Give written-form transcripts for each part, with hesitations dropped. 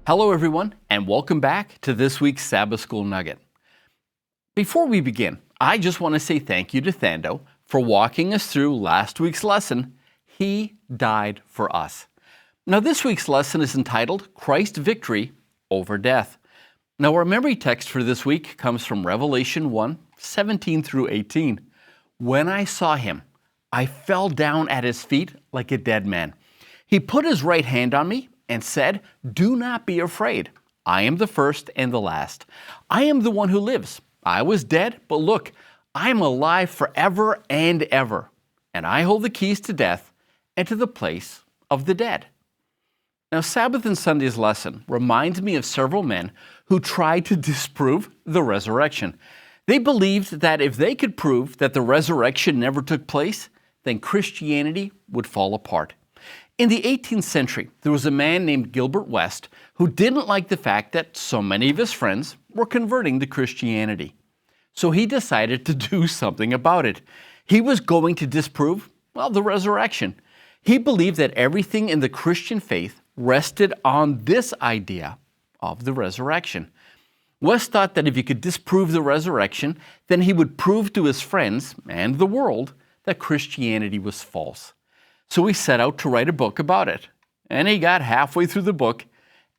Hello, everyone, and welcome back to this week's Sabbath School Nugget. Before we begin, I just want to say thank you to Thando for walking us through last week's lesson, He Died for Us. Now, this week's lesson is entitled Christ's Victory Over Death. Now, our memory text for this week comes from Revelation 1:17 through 18. When I saw him, I fell down at his feet like a dead man. He put his right hand on me and said, "Do not be afraid. I am the first and the last. I am the one who lives. I was dead, but look, I am alive forever and ever, and I hold the keys to death and to the place of the dead." Now, Sabbath and Sunday's lesson reminds me of several men who tried to disprove the resurrection. They believed that if they could prove that the resurrection never took place, then Christianity would fall apart. In the 18th century, there was a man named Gilbert West who didn't like the fact that so many of his friends were converting to Christianity. So he decided to do something about it. He was going to disprove, the resurrection. He believed that everything in the Christian faith rested on this idea of the resurrection. West thought that if he could disprove the resurrection, then he would prove to his friends and the world that Christianity was false. So he set out to write a book about it. And he got halfway through the book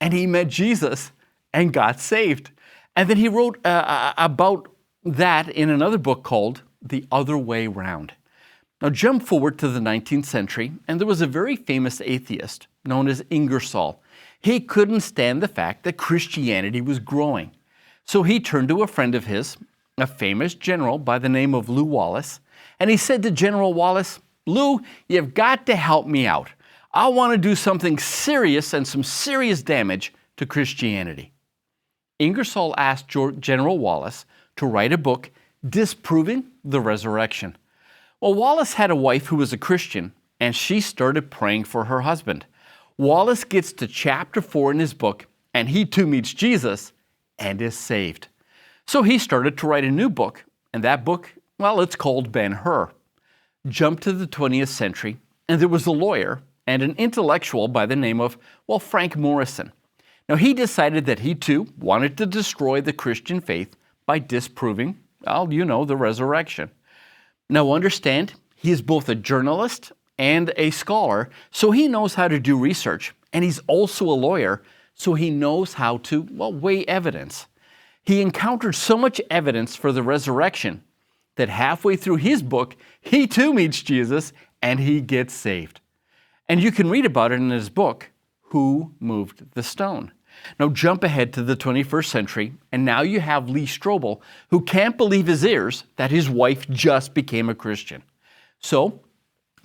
and he met Jesus and got saved. And then he wrote about that in another book called The Other Way Round. Now jump forward to the 19th century and there was a very famous atheist known as Ingersoll. He couldn't stand the fact that Christianity was growing. So he turned to a friend of his, a famous general by the name of Lew Wallace, and he said to General Wallace, "Lew, you've got to help me out. I want to do something serious and some serious damage to Christianity." Ingersoll asked General Wallace to write a book disproving the resurrection. Well, Wallace had a wife who was a Christian, and she started praying for her husband. Wallace gets to chapter 4 in his book, and he too meets Jesus and is saved. So he started to write a new book, and that book, it's called Ben-Hur. Jump to the 20th century, and there was a lawyer and an intellectual by the name of, Frank Morrison. Now, he decided that he too wanted to destroy the Christian faith by disproving, the resurrection. Now, understand, he is both a journalist and a scholar, so he knows how to do research, and he's also a lawyer, so he knows how to, weigh evidence. He encountered so much evidence for the resurrection that halfway through his book, he too meets Jesus and he gets saved. And you can read about it in his book, Who Moved the Stone? Now jump ahead to the 21st century, and now you have Lee Strobel, who can't believe his ears that his wife just became a Christian. So,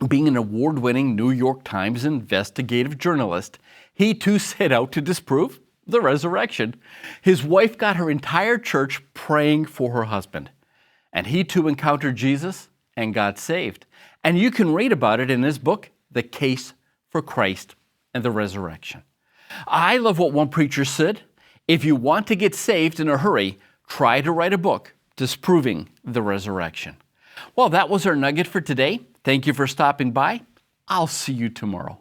being an award-winning New York Times investigative journalist, he too set out to disprove the resurrection. His wife got her entire church praying for her husband. And he too encountered Jesus and got saved. And you can read about it in his book, The Case for Christ and the Resurrection. I love what one preacher said: if you want to get saved in a hurry, try to write a book disproving the resurrection. Well, that was our nugget for today. Thank you for stopping by. I'll see you tomorrow.